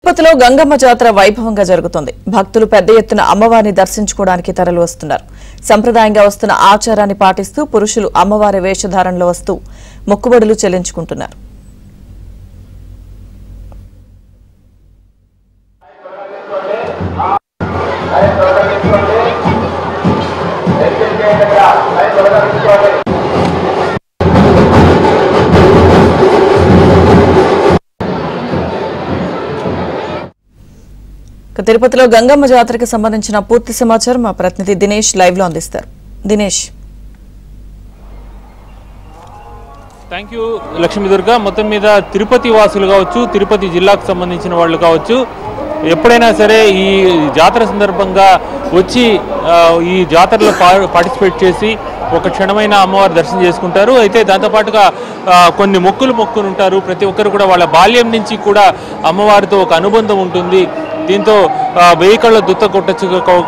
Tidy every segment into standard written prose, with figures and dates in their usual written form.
తిరుపతిలో గంగమ్మ జాతర వైభవంగా జరుగుతోంది. భక్తులు పెద్ద ఎత్తున అమ్మవారిని దర్శించుకోవడానికి తరలి వస్తున్నారు. సంప్రదాయంగా వస్తున్న ఆచారాన్ని పాటిస్తూ పురుషులు అమ్మవారి వేషధారణలో వస్తూ మొక్కుబడులు చెల్లించుకుంటున్నారు. తిరుపతిలో గంగమ్మ జాతరకు సంబంధించిన పూర్తి సమాచారం మా ప్రతినిధి దినేష్ లైవ్ లో అందిస్తారు. దినేష్. Thank you Lakshmi Durga. మొత్తం మీద తిరుపతి వాసులు కావచ్చు, తిరుపతి జిల్లాకు సంబంధించిన వాళ్ళు కావచ్చు, ఎప్పుడైనా సరే ఈ జాతర సందర్భంగా వచ్చి ఈ జాతరలో పార్టిసిపేట్ చేసి ఒక క్షణమైన అమ్మవారి దర్శనం చేసుకుంటారు. అయితే దాంతోపాటుగా కొన్ని మొక్కులు ఉంటారు. ప్రతి ఒక్కరు కూడా వాళ్ళ బాల్యం నుంచి కూడా అమ్మవారితో ఒక అనుబంధం ఉంటుంది. దీంతో వెయ్యి కళ్ళ దుత్త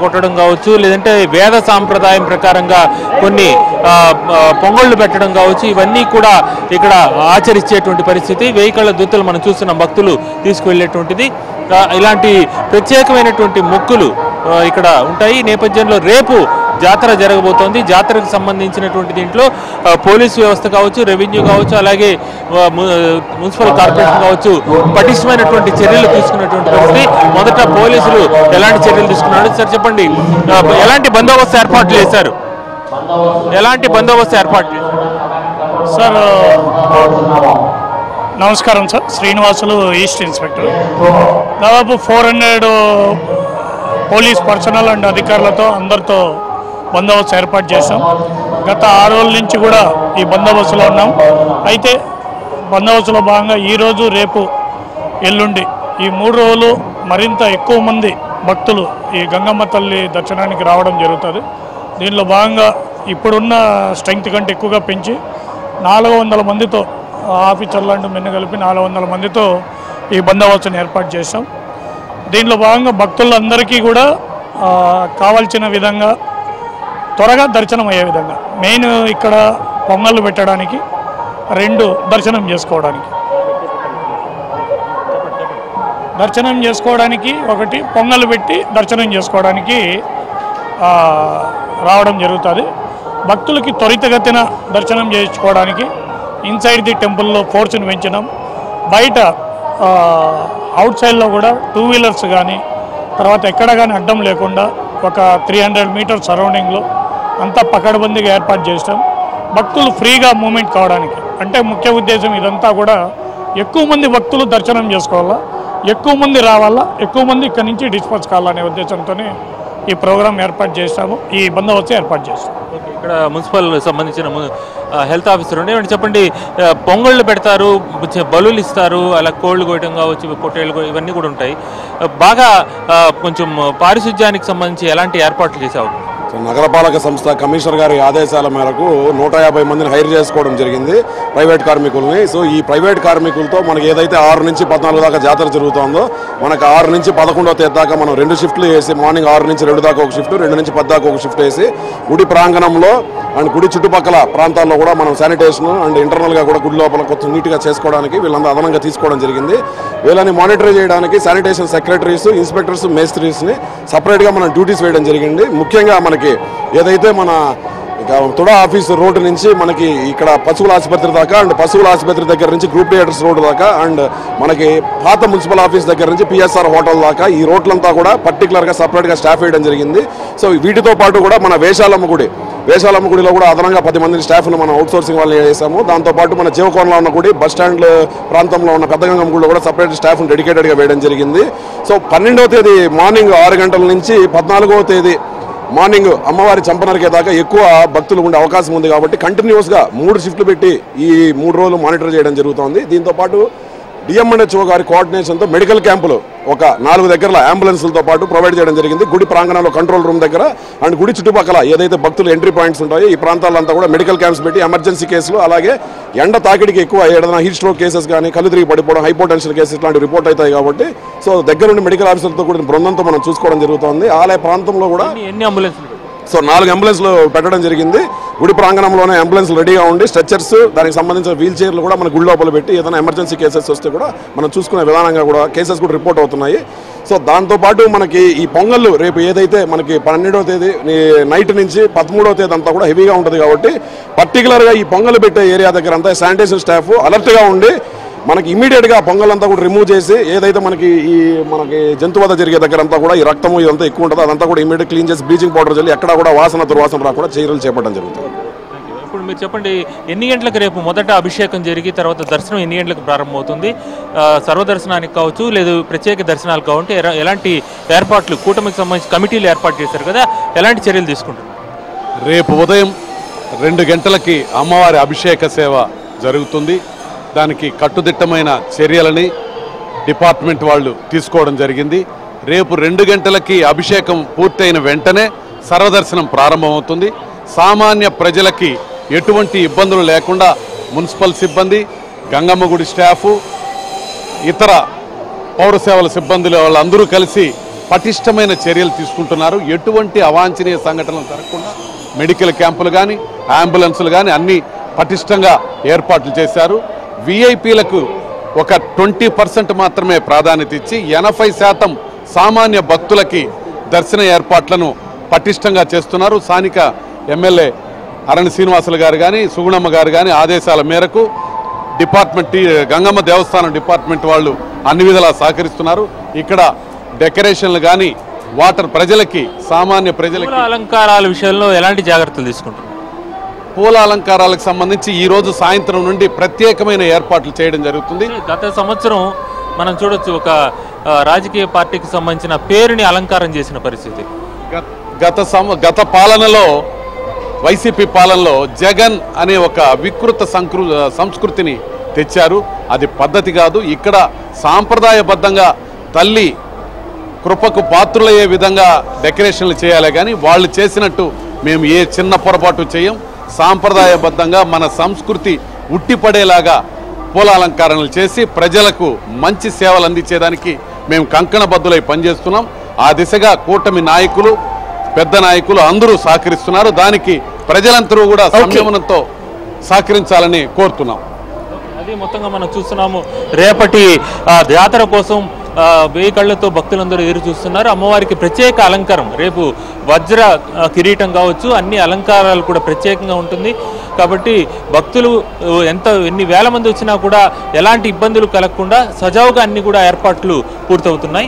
కొట్టడం కావచ్చు, లేదంటే వేద సాంప్రదాయం ప్రకారంగా కొన్ని పొంగళ్ళు పెట్టడం కావచ్చు, ఇవన్నీ కూడా ఇక్కడ ఆచరించేటువంటి పరిస్థితి. వెయ్యి కళ్ళ దుత్తలు మనం చూస్తున్నాం, భక్తులు తీసుకువెళ్ళేటువంటిది. ఇలాంటి ప్రత్యేకమైనటువంటి మొక్కులు ఇక్కడ ఉంటాయి. ఈ నేపథ్యంలో రేపు జాతర జరగబోతోంది. జాతరకు సంబంధించినటువంటి దీంట్లో పోలీసు వ్యవస్థ కావచ్చు, రెవెన్యూ కావచ్చు, అలాగే మున్సిపల్ కార్పొరేషన్ కావచ్చు పటిష్టమైనటువంటి చర్యలు తీసుకున్నటువంటి పరిస్థితి. మొదట పోలీసులు ఎలాంటి చర్యలు తీసుకున్నారు సార్ చెప్పండి, ఎలాంటి బందోబస్తు ఏర్పాట్లు చేశారు? సార్ నమస్కారం సార్, శ్రీనివాసులు ఈస్ట్ ఇన్స్పెక్టర్. దాదాపు 400 పోలీస్ పర్సనల్ అండ్ అధికారులతో అందరితో బందోబస్తు ఏర్పాటు చేశాం. గత 6 రోజుల నుంచి కూడా ఈ బందోబస్తులో ఉన్నాం. అయితే బందోబస్తులో భాగంగా ఈరోజు, రేపు, ఎల్లుండి ఈ 3 రోజులు మరింత ఎక్కువ మంది భక్తులు ఈ గంగమ్మ తల్లి దర్శనానికి రావడం జరుగుతుంది. దీనిలో భాగంగా ఇప్పుడున్న స్ట్రెంగ్త్ కంటే ఎక్కువగా పెంచి 400 మందితో, ఆఫీసర్లు అంటూ మెన్ను కలిపి 400 మందితో ఈ బందోబస్తుని ఏర్పాటు చేశాం. దీనిలో భాగంగా భక్తులందరికీ కూడా కావాల్సిన విధంగా త్వరగా దర్శనం అయ్యే విధంగా, మెయిన్ ఇక్కడ పొంగళ్ళు పెట్టడానికి, 2 దర్శనం చేసుకోవడానికి, 1 పొంగళ్ళు పెట్టి దర్శనం చేసుకోవడానికి రావడం జరుగుతుంది. భక్తులకి త్వరితగతిన దర్శనం చేసుకోవడానికి ఇన్సైడ్ ది టెంపుల్లో ఫోర్స్ని పెంచినాం. బయట అవుట్ సైడ్లో కూడా 2 వీలర్స్ కానీ, తర్వాత ఎక్కడ కానీ అడ్డం లేకుండా ఒక 300 మీటర్స్ సరౌండింగ్లో అంతా పకడ్బందీగా ఏర్పాటు చేస్తాం. భక్తులు ఫ్రీగా మూమెంట్ కావడానికి, అంటే ముఖ్య ఉద్దేశం ఇదంతా కూడా ఎక్కువ మంది భక్తులు దర్శనం చేసుకోవాలా, ఎక్కువ మంది రావాలా, ఎక్కువ మంది ఇక్కడి నుంచి డిస్పర్స్ కావాలనే ఉద్దేశంతోనే ఈ ప్రోగ్రాం ఏర్పాటు చేస్తాము, ఈ బందోబస్తు ఏర్పాటు చేస్తాము. ఇక్కడ మున్సిపల్ సంబంధించిన హెల్త్ ఆఫీసర్ ఉండే చెప్పండి, పొంగళ్ళు పెడతారు, బలులు ఇస్తారు, అలా కోళ్ళు కోయటం కావచ్చు, పొట్టేళ్ళు ఇవన్నీ కూడా ఉంటాయి. బాగా కొంచెం పారిశుధ్యానికి సంబంధించి ఎలాంటి ఏర్పాట్లు చేసావు? నగరపాలక సంస్థ కమిషనర్ గారి ఆదేశాల మేరకు 150 మందిని హైర్ చేసుకోవడం జరిగింది, ప్రైవేట్ కార్మికుల్ని. సో ఈ ప్రైవేట్ కార్మికులతో మనకి ఏదైతే 6 నుంచి 14 దాకా జాతర జరుగుతుందో, మనకు 6 నుంచి 11వ తేదీ దాకా మనం 2 షిఫ్ట్లు వేసి, మార్నింగ్ 6 నుంచి 2 దాకా ఒక షిఫ్ట్, 2 నుంచి 10 దాకా ఒక షిఫ్ట్ వేసి, గుడి ప్రాంగణంలో అండ్ గుడి చుట్టుపక్కల ప్రాంతాల్లో కూడా మనం శానిటేషన్ అండ్ ఇంటర్నల్గా కూడా గుడి లోపల కొంచెం నీట్గా చేసుకోవడానికి వీళ్ళందరూ అదనంగా తీసుకోవడం జరిగింది. వీళ్ళని మానిటర్ చేయడానికి శానిటేషన్ సెక్రటరీస్, ఇన్స్పెక్టర్స్, మేస్త్రీస్ని సపరేట్గా మనం డ్యూటీస్ వేయడం జరిగింది. ముఖ్యంగా మనకి ఏదైతే మన తుడా ఆఫీస్ రోడ్డు నుంచి మనకి ఇక్కడ పశువుల ఆసుపత్రి దాకా, అండ్ పశువుల ఆసుపత్రి దగ్గర నుంచి గ్రూప్ థియేటర్స్ రోడ్డు దాకా, అండ్ మనకి పాత మున్సిపల్ ఆఫీస్ దగ్గర నుంచి పిఎస్ఆర్ హోటల్ దాకా ఈ రోడ్లంతా కూడా పర్టికులర్గా సపరేట్గా స్టాఫ్ వేయడం జరిగింది. సో వీటితో పాటు కూడా మన వేషాలమ్మ గుడిలో కూడా అదనంగా 10 మంది స్టాఫ్ను మనం అవుట్సోర్సింగ్ వాళ్ళని చేసాము. దాంతోపాటు మన జీవకోణంలో ఉన్న గుడి, బస్ స్టాండ్ ప్రాంతంలో ఉన్న పెద్దగంగమ్మ గుడిలో కూడా సపరేట్ స్టాఫ్ను డెడికేటెడ్గా వేయడం జరిగింది. సో 12వ తేదీ మార్నింగ్ 6 గంటల నుంచి 14వ తేదీ మార్నింగ్ అమ్మవారి చంపనరికేదాకా ఎక్కువ భక్తులు ఉండే అవకాశం ఉంది. కాబట్టి కంటిన్యూస్గా 3 షిఫ్ట్లు పెట్టి ఈ 3 రోజులు మానిటర్ చేయడం జరుగుతోంది. దీంతోపాటు డిఎంఎన్హెచ్ఓ గారి కోఆర్డినేషన్తో మెడికల్ క్యాంపులు ఒక 4 దగ్గర అంబులెన్స్లతో పాటు ప్రొవైడ్ చేయడం జరిగింది. గుడి ప్రాంగణంలో కంట్రోల్ రూమ్ దగ్గర అండ్ గుడి చుట్టుపక్కల ఏదైతే భక్తులు ఎంట్రీ పాయింట్స్ ఉంటాయో ఈ ప్రాంతాలంతా కూడా మెడికల్ క్యాంప్స్ పెట్టి ఎమర్జెన్సీ కేసులు, అలాగే ఎండ తాకిడికి ఎక్కువ ఏదైనా హీట్ స్ట్రోక్ కేసెస్ కానీ, కళ్ళు తిరిగి పడిపోవడం, హైపోటెన్షన్ కేసెస్ లాంటి రిపోర్ట్ అవుతాయి. కాబట్టి సో దగ్గర నుండి మెడికల్ ఆఫీసర్తో కూడా బృందంతో మనం చూసుకోవడం జరుగుతుంది. ఆలయ ప్రాంతంలో కూడా ఎన్ని అంబులెన్స్లు సో 4 అంబులెన్స్లు పెట్టడం జరిగింది. గుడి ప్రాంగణంలోనే అంబులెన్స్ రెడీగా ఉండి స్ట్రెచర్స్, దానికి సంబంధించిన వీల్ చైర్లు కూడా మన గుడి లోపల పెట్టి ఏదైనా ఎమర్జెన్సీ కేసెస్ వస్తే కూడా మనం చూసుకునే విధానంగా కూడా కేసెస్ కూడా రిపోర్ట్ అవుతున్నాయి. సో దాంతోపాటు మనకి ఈ పొంగళ్ళు రేపు ఏదైతే మనకి 12వ తేదీ నైట్ నుంచి 13వ తేదీ అంతా కూడా హెవీగా ఉంటుంది కాబట్టి పర్టికులర్గా ఈ పొంగలు పెట్టే ఏరియా దగ్గర అంతా శానిటేషన్ స్టాఫ్ అలర్ట్గా ఉండి మనకి ఇమీడియట్గా పొంగలంతా కూడా రిమూవ్ చేసి ఏదైతే మనకి జంతువధ జరిగే దగ్గర అంతా కూడా ఈ రక్తము ఇదంతా ఎక్కువ ఉంటుంది అదంతా కూడా ఇమీడియట్ క్లీన్ చేసి బ్లీచింగ్ పౌడర్ చల్లి ఎక్కడా కూడా దుర్వాసన రాకుండా చర్యలు చేపట్టడం జరుగుతుంది. ఇప్పుడు మీరు చెప్పండి, ఎన్ని గంటలకు రేపు మొదట అభిషేకం జరిగి తర్వాత దర్శనం ఎన్ని గంటలకు ప్రారంభమవుతుంది? సర్వదర్శనానికి కావచ్చు, లేదు ప్రత్యేక దర్శనాలు కావచ్చు, ఎలాంటి ఏర్పాట్లు కూటమికి సంబంధించి కమిటీలు ఏర్పాటు చేశారు కదా, ఎలాంటి చర్యలు తీసుకుంటారు? రేపు ఉదయం 2 గంటలకి అమ్మవారి అభిషేక సేవ జరుగుతుంది. దానికి కట్టుదిట్టమైన చర్యలని డిపార్ట్మెంట్ వాళ్ళు తీసుకోవడం జరిగింది. రేపు 2 గంటలకి అభిషేకం పూర్తయిన వెంటనే సర్వదర్శనం ప్రారంభమవుతుంది. సామాన్య ప్రజలకి ఎటువంటి ఇబ్బందులు లేకుండా మున్సిపల్ సిబ్బంది, గంగమ్మ గుడి స్టాఫు, ఇతర పౌర సేవల సిబ్బందులు వాళ్ళందరూ కలిసి పటిష్టమైన చర్యలు తీసుకుంటున్నారు. ఎటువంటి అవాంఛనీయ సంఘటనలు జరగకుండా మెడికల్ క్యాంపులు కానీ అంబులెన్సులు కానీ అన్నీ పటిష్టంగా ఏర్పాట్లు చేశారు. విఐపీలకు ఒక 20% మాత్రమే ప్రాధాన్యత ఇచ్చి 80% సామాన్య భక్తులకి దర్శన ఏర్పాట్లను పటిష్టంగా చేస్తున్నారు. స్థానిక ఎమ్మెల్యే అరణి శ్రీనివాసులు గారు కానీ సుగుణమ్మ గారు కానీ ఆదేశాల మేరకు డిపార్ట్మెంట్ గంగమ్మ దేవస్థానం డిపార్ట్మెంట్ వాళ్ళు అన్ని విధాలా సహకరిస్తున్నారు. ఇక్కడ డెకరేషన్లు కానీ వాటర్ ప్రజలకి సామాన్య ప్రజలకి అలంకారాల విషయంలో ఎలాంటి జాగ్రత్తలు తీసుకుంటారు? పూల అలంకారాలకు సంబంధించి ఈ రోజు సాయంత్రం నుండి ప్రత్యేకమైన ఏర్పాట్లు చేయడం జరుగుతుంది. గత సంవత్సరం మనం చూడొచ్చు, ఒక రాజకీయ పార్టీకి సంబంధించిన పేరుని అలంకారం చేసిన పరిస్థితి. గత పాలనలో వైసీపీ పాలనలో జగన్ అనే ఒక వికృత సంస్కృతిని తెచ్చారు. అది పద్ధతి కాదు. ఇక్కడ సాంప్రదాయబద్ధంగా తల్లి కృపకు పాత్రులయ్యే విధంగా డెకరేషన్లు చేయాలి కానీ వాళ్ళు చేసినట్టు మేము ఏ చిన్న పొరపాటు చేయం. సాంప్రదాయబద్ధంగా మన సంస్కృతి ఉట్టిపడేలాగా పూల అలంకరణలు చేసి ప్రజలకు మంచి సేవలు అందించేదానికి మేము కంకణబద్దులై పనిచేస్తున్నాం. ఆ దిశగా కూటమి నాయకులు, పెద్ద నాయకులు అందరూ సహకరిస్తున్నారు. దానికి ప్రజలందరూ కూడా సంయమనంతో సహకరించాలని కోరుతున్నాం. అది మొత్తంగా మనం చూస్తున్నాము. రేపటి జాతర కోసం 1000 కళ్ళతో భక్తులందరూ ఎదురు చూస్తున్నారు. అమ్మవారికి ప్రత్యేక అలంకారం, రేపు వజ్ర కిరీటం కావచ్చు, అన్ని అలంకారాలు కూడా ప్రత్యేకంగా ఉంటుంది. కాబట్టి భక్తులు ఎన్ని వేల మంది వచ్చినా కూడా ఎలాంటి ఇబ్బందులు కలగకుండా సజావుగా అన్ని కూడా ఏర్పాట్లు పూర్తవుతున్నాయి.